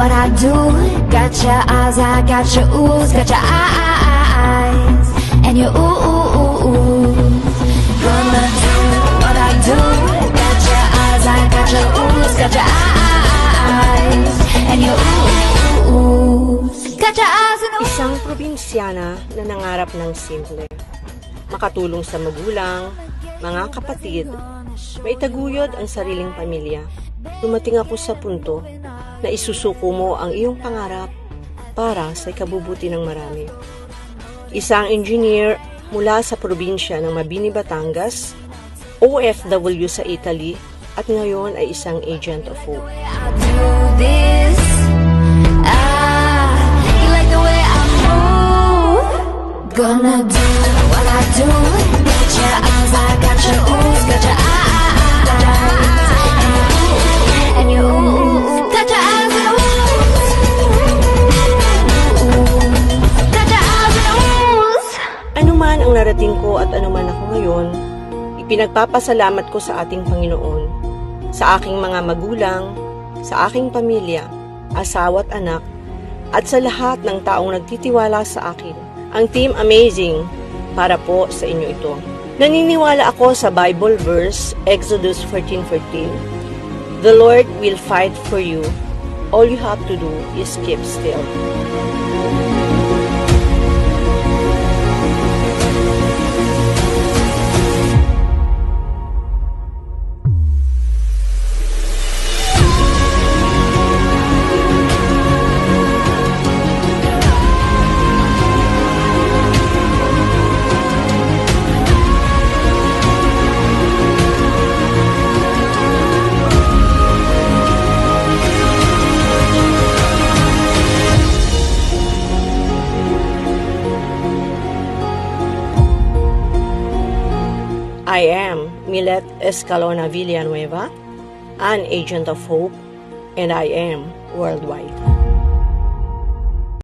what I do. Got your eyes, I got your oohs, got your eyes, and your oohs. Gonna do what I do. Got your eyes, I got your oohs, got your eyes, and your oohs. Got your eyes and oohs. Isang probinsyana na nangarap ng simple. Makatulong sa magulang, mga kapatid, maitaguyod ang sariling pamilya. Dumating ako sa punto na isusuko mo ang iyong pangarap para sa ikabubuti ng marami. Isang engineer mula sa probinsya ng Mabini, Batangas, OFW sa Italy, at ngayon ay isang agent of hope. I do this. You like the way I move. Gonna do what I do. Got your eyes, I got your oohs, got your eyes, and your oohs, got your eyes and oohs, got your eyes and oohs. Anuman ang narating ko at anuman ako ngayon, ipinagpapasalamat ko sa ating Panginoon, sa aking mga magulang, sa aking pamilya, asawa at anak, at sa lahat ng taong nagtitiwala sa akin. Ang Team Amazing, para po sa inyo ito. Naniniwala ako sa Bible verse, Exodus 14:14. The Lord will fight for you. All you have to do is keep still. I am Milet Escalona Villanueva, an agent of hope, and I am worldwide.